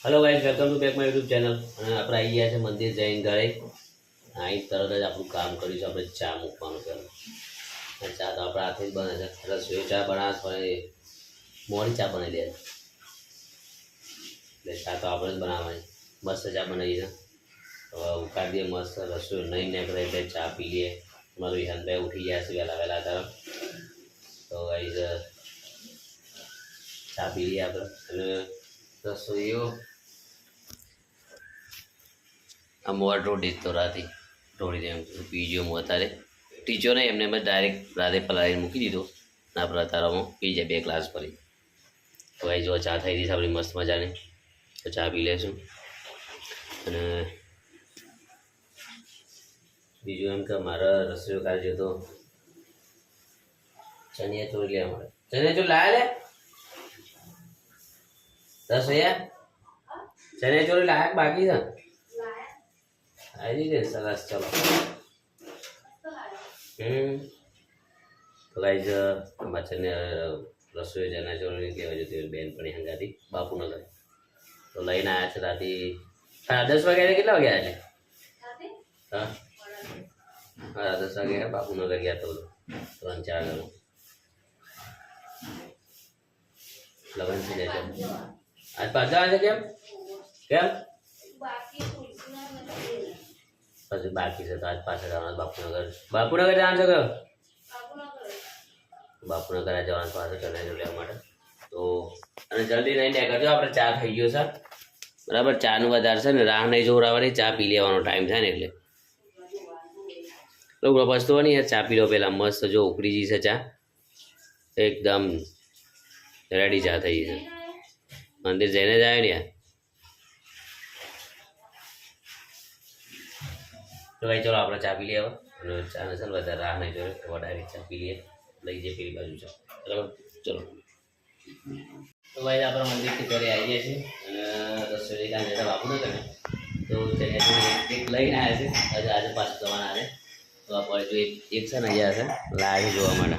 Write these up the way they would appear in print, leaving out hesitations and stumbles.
Hello guys, welcome to back my YouTube channel. અને આપણે આવી ગયા છે મંદિર જઈને ઘરે। અહીં તરત જ આપણું કામ કરીશું, આપણે ચા મૂકવાનું છે। અને ચા તો આપણે હાથે જ બને છે। રસોઈ ચા બનાવે પણ મોડી ચા બનાવી દે એટલે ચા તો આપણે જ બનાવવાની। મસ્ત ચા બનાવી છે। હવે ઉકાળી દઈએ મસ્ત રસોઈ નહીં નીકળે એટલે ચા પી લઈએ। મારું વિહાનભાઈ ઉઠી ગયા છે વહેલા વહેલા તરફ, તો ગાઈસ ચા પી લઈએ આપણે। અને રસોઈઓ આ મોર રોટી તો ઢોળી દે બીજો હું અત્યારે ટીચો નહીં એમને મેં ડાયરેક્ટ રાતે પલાળીને મૂકી દીધો ને આપણે અતારામાં પી જાય 2 ગ્લાસ ભરી। તો ભાઈ જો ચા થઈ ગઈ છે આપણી મસ્ત મજાની, તો ચા પી લેશું। અને બીજું એમ કે મારા રસોઈ કાઢજો તો ચણિયા ચોળી લેવા મળે। ચણિયા ચોળી લાયા લે રસોઈયા, ચણિયા ચોળી લાયક બાકી છે આવી ગઈ સરસ। ચલો તો ગાઈઝ બચ્ચાને રસોઈ ચણા ચોળી કહેવાય જતી બેનપણી હંગાતી બાપુનગર તો લઈને આવ્યા છે રાતે 10 વાગ્યા। કેટલા વાગ્યા છે? હા 10 વાગ્યા બાપુનગર ગયા તો 3-4 ગણો લગન થઈ જાય છે। આજ પાછા આવે છે? કેમ પછી બાકી છે તો આજ પાછા જવાના બાપુનગર। બાપુનગર જવાનું છે કયો? બાપુનગર જવાનું પાછું ચણાઈ લેવા માટે। તો અને જલ્દી નહીં નીકળજો, આપણે ચા થઈ ગયો છે બરાબર। ચાનું વધારે છે ને રાહ નહીં જોવડાવવાની, ચા પી લેવાનો ટાઈમ થાય ને એટલે લોકો પછતો નહીં યાર। ચા પી લો પહેલાં મસ્ત, જો ઉકળી ગઈ છે ચા એકદમ રેડી ચા થઈ ગઈ છે। મંદિર જઈને જ આવ્યો ને યાર। તો ભાઈ ચલો આપણે ચા પી લઈએ હવે। અને ચાને છે ને વધારે રાહ નહીં જોઈએ તો ડાયરેક્ટ ચા પી લઈએ, લઈ જઈએ પેલી બાજુ છે બરાબર। ચલો તો ભાઈ આપણે મંદિરથી ઘરે આવી ગયા છીએ અને રસોઈ કામ જતા બાપુનગર ને તો ચણિયા એક લઈને આવ્યા છે। આજે પાછું જવાના છે તો આપણે જો એક છે ને અહીંયા છે લાવી જોવા માટે।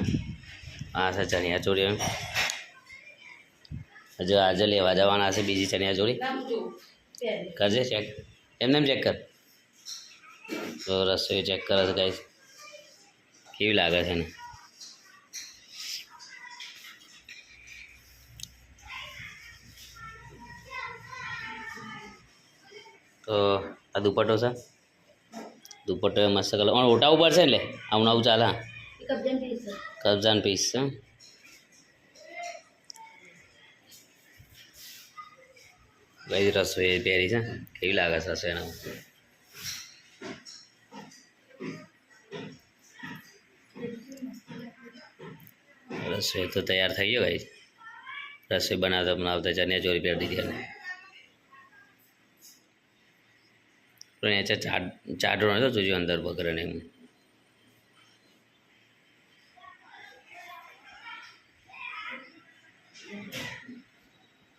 આ છે ચણિયા ચોળી, હજુ આજે લેવા જવાના છે બીજી ચણિયા ચોળી। કરજે ચેક, એમને ચેક કર। તો રસોઈ ચેક કરે છે ગાઈસ કેવી લાગે છે ને। તો આ દુપટ્ટો છે, દુપટ્ટો મસ્ત કલર ઓટા ઉપર છે એટલે આવું આવું ચાલે। કબજાન પીસ છે ભાઈ। રસોઈ પહેરી છે કેવી લાગે છે રસોઈના? રસોઈ તો તૈયાર થઈ ગયો ભાઈ। રસોઈ બનાવતા બનાવતા ચણિયા ચોળી પહેરી દીધી અને ચાડો નતો જોજો અંદર બગરે ને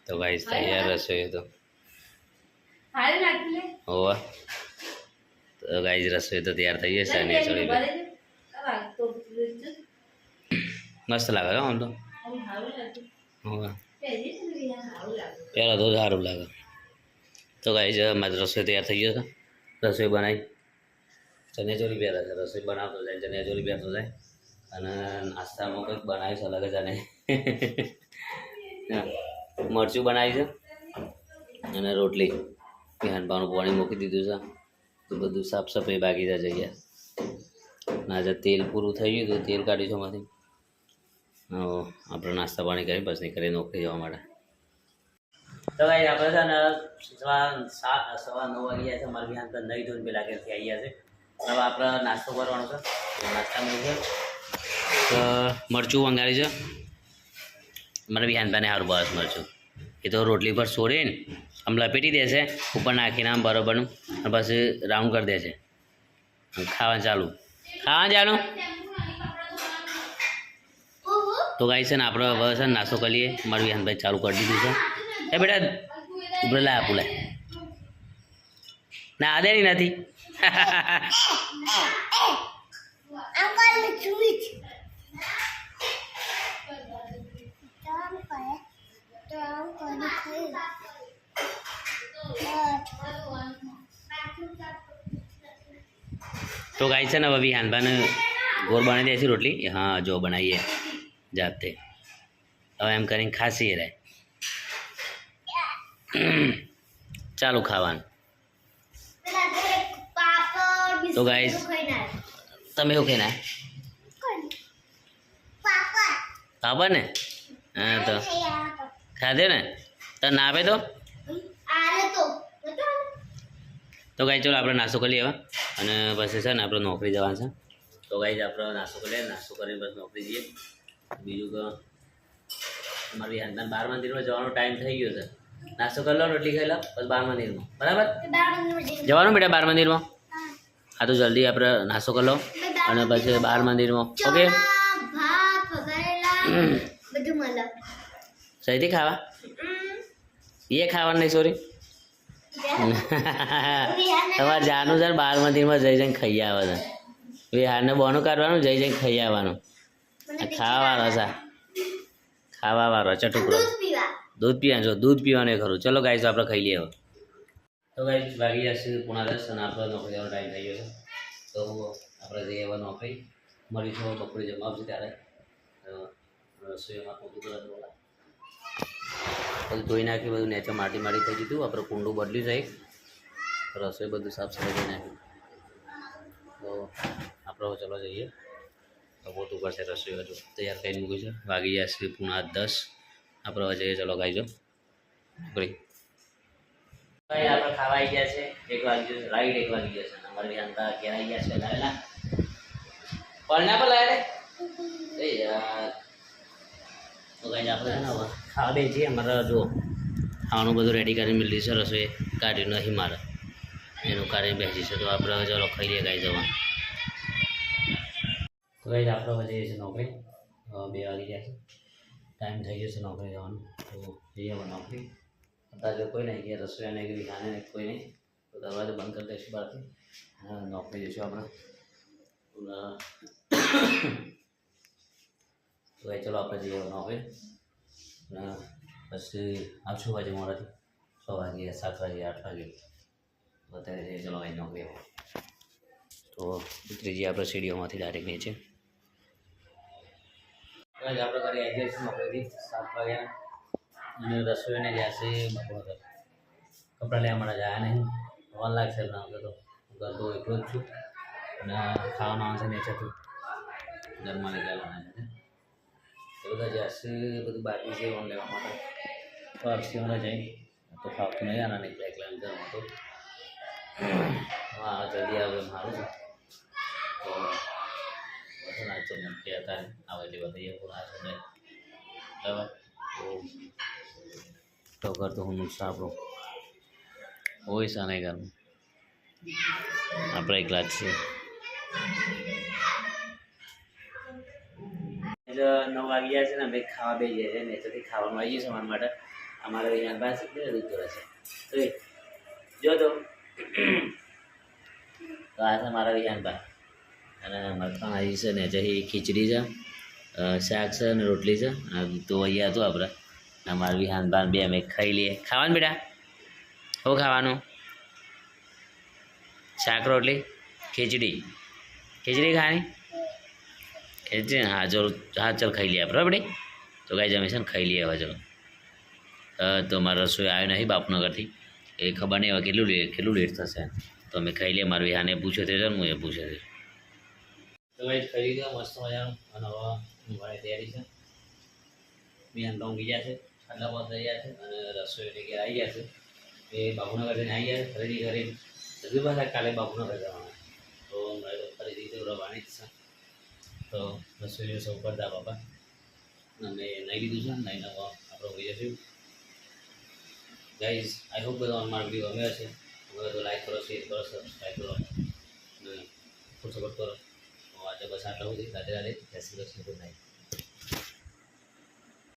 તો ગાઈસ તૈયાર રસોઈ તો હોવા। તો ગાઈસ રસોઈ તો તૈયાર થઈ જશે ચણિયા ચોળી મસ્ત લાગે આમ તો હોવા પહેલાં તો સારું લાગે। તો ગાઈસ મારી રસોઈ તૈયાર થઈ ગયો છે, રસોઈ બનાવી ચણિયા ચોળી પહેરે છે, રસોઈ બનાવતો જાય ચણિયા ચોળી પહેરતો જાય અને નાસ્તામાં કંઈક બનાવીશ અલગ જ અને મરચું બનાવી છે અને રોટલી વિહાનભાનું પાણી મૂકી દીધું છે તો બધું સાફ સફાઈ બાકી છે જગ્યા। આજે તેલ પૂરું થઈ ગયું તો તેલ કાઢીશું એમાંથી। આપણે નાસ્તા પાણી કરી બસ નીકળી નોકરી જવા માટે। તો ભાઈ આપણે છે ને 9:15 વાગ્યા છે, મારા વિહાન તો નહીં ધોઈને પેલા ઘેરથી આવી ગયા છે। હવે આપણે નાસ્તો કરવાનો છે, નાસ્તામાં છે તો મરચું વંગાળી છે મારા વિહાનભાઈને સારું બસ મરચું એ તો રોટલી પર છોડીને આમ લપેટી દેશે ઉપર નાખીને આમ બરોબરનું અને પછી રાઉન્ડ કરી દેશે, ખાવાનું ચાલુ તો ગાઈ છે ને આપણે હવે છે ને નાસ્તો કરી લઈએ। મારું વિહાનભાઈ ચાલુ કરી દીધું છે। એ બેટા ઉભરે લાય આપું લાય ના આદેની નથી તો ગાય છે ને હવે વિહાનભાને ગોળ બનાવી દે છે રોટલી. હા જો બનાવીએ જાતે. હવે એમ કરીને ખાસી રહે. ચાલુ ખાવાનું. તો ગાઈસ તમે શું ખાઈને પાપડ ને? હા તો ખાધે ને તો ના આપે તો ગાઈ ચલો આપણે નાસ્તો કરી લઈએ હવે અને પછી છે ને આપણે નોકરી જવાનું છે. તો ગાઈ આપણે નાસ્તો કરી લઈએ, નાસ્તો કરીને બસ નોકરી જઈએ. બીજું કે અમારી અંદર 12 મંદિરમાં જવાનો ટાઈમ થઈ ગયો છે. નાસ્તો કરી લો, રોટલી ખાઈ લો, બસ 12 મંદિરમાં બરાબર જવાનું બેટા. 12 મંદિરમાં હા તો જલ્દી આપણે નાસ્તો કરી લો અને પછી 12 મંદિરમાં. ઓકે સહીથી ખાવા એ ખાવાનું નહીં સોરી. તમારે જાનું છે 12 મંદિરમાં જઈ જઈને ખાઈ આવે છે. વિહારને બોનું કાઢવાનું, જઈ જઈને ખાઈ આવવાનું. ખાવાવાળો છે, ખાવાવાળો ચટુકડો. દૂધ પીવાનું જો, દૂધ પીવાનું ખરું. ચલો ગાઈસ આપણે ખાઈ લઈએ હવે. તો ગાઈસ વાગી જશે 9:30 અને આપણે નોકરી જવાનો ટાઈમ થઈ ગયો છે. તો આપણે જઈએ હવે નોકરી. મળીશું બપોરે જમવા આવશે ત્યારે. રસોઈમાં પોતું કરે બોલા બધું ધોઈ નાખ્યું, બધું નેચે માટી થઈ ગયું હતું. આપણે કુંડું બદલ્યું જાય, રસોઈ બધું સાફ સફાઈ કરી નાખ્યું. તો આપણે ચલો જઈએ. તો પોતું કરશે, રસોઈ હજુ તૈયાર કરી મૂક્યું છે. વાગી જશે 9:10. આપણે હવે જઈએ. ચલો ગાઈ જો ભાઈ આપણે ખાવા આવી ગયા છે. 1 વાગી ગયો, રાઈટ 1 વાગી ગયો છે. અમારે વિહાનતા 11 આવી ગયા છે. લાવેલા પણ ના પણ લાવે યાર. તો ગાઈ આપણે છે ને હવે ખાવા બે છીએ. અમારે જો ખાવાનું બધું રેડી કરીને મિલી છે. રસોઈ કાઢ્યું નહીં મારે, એનું કાઢીને બેસી છે. તો આપણે હવે ચાલો ખાઈ લઈએ ગાઈ જવા. તો ગાઈ આપણે હવે જઈએ છીએ નોકરી. 2 વાગી ગયા છે, ટાઈમ થઈ ગયો છે નોકરી જવાનું. તો જઈએ હવે નોકરી. અત્યારે કોઈ નહીં ગયા, રસોઈ નહીં ગઈ, ખાને કોઈ નહીં. તો દરવાજો બંધ કરી દઈશું બહારથી. નોકરી જઈશું આપણે. તો ભાઈ ચલો આપણે જઈએ નોકરી. પછી આવશું વાગે મોડાથી 6 વાગે, 7 વાગે, 8 વાગે. અત્યારે જઈએ ચલો ભાઈ નોકરી. તો ઉતરી જઈએ આપણે સીડીઓમાંથી ડાયરેક્ટ નીચે. આપણે ઘરે આવી જઈશું નોકરીથી 7 વાગ્યા અને રસોઈને જશે બપોર. કપડાં લેવા માટે જાય નહીં, વાર લાગશે ના તો ઘર તો એકલો જ છું અને ખાવાનું આવશે નીચેથી ઘરમાં લઈ જવાના છે. એ બધા જશે, બધું બાકી છે ઓન લેવા માટે. તો અક્ષીઓને જઈ તો ફાવતું નહીં આના નીકળે એકલા જવાનું. તો હા જલ્દી આવે સારું છે. તો બધું નાચો મૂકી હતા આવે એટલે બતાવીએ આ છે બરાબર. તો ઘર તો હું નુકસાન આપણું હોય છે નહીં ઘરનું, આપણે એકલા જ છીએ. 9 વાગી ગયા છે ને અમે ખાવા બે જઈએ છીએ. નેચરથી ખાવાનું આવી જશે અમારા માટે. અમારે અહીંયા પાસે દૂધ કરે છે જો તો આ છે મારા વિહાનબા અને મરખાણ આવી છે. ને જઈ ખીચડી છે, શાક છે અને રોટલી છે. તો અહીંયા હતું આપણે અમારા વિહાનબા બે અમે ખાઈ લઈએ. ખાવાનું બેટા શું ખાવાનું? શાક રોટલી ખીચડી. ખીચડી ખાવાની ખીચડી? હા ચલો, હા ચાલ ખાઈ લઈએ આપણે બરાબર. તો કાંઈ જમે છે ને ખાઈ લઈએ હવે ચલો. તો મારા રસોઈ આવ્યો નહીં બાપનગરથી, એ ખબર નહીં હવે કેટલું લેટ થશે. તો અમે ખાઈ લઈએ. મારું વિહાને પૂછ્યો તે હું એ પૂછે છે. તો ભાઈ ખાઈ લીધો મસ્ત મજાનું. અને હવે ઊંઘવાની તૈયારી છે. વિહાન તો ઊંઘી ગયા છે, ખાટલા પર થઈ ગયા છે અને રસોઈ એટલે કે આવી ગયા છે. એ બાપુનગર જઈને આવી ગયા છે ખરીદી કરી. હજુ પાછા કાલે બાપુનગર જવાના. તો મારે ખરીદી તો રવાની જ છે. તો રસોઈ સૌ કરતા બાપા અમે નહીં લીધું છે. નહીં નવા આપણે હોઈ જશું. ગાઈઝ આઈ હોપ બધા મારો વિડીયો ગમ્યો હશે. હવે તો લાઈક કરો, શેર કરો, સબસ્ક્રાઈબ કરો અને સપોર્ટ કરો. તો આજે બસ આટલા સુધી. રાધે રાધે, જય શ્રી કૃષ્ણ, ગુડ નાઇટ.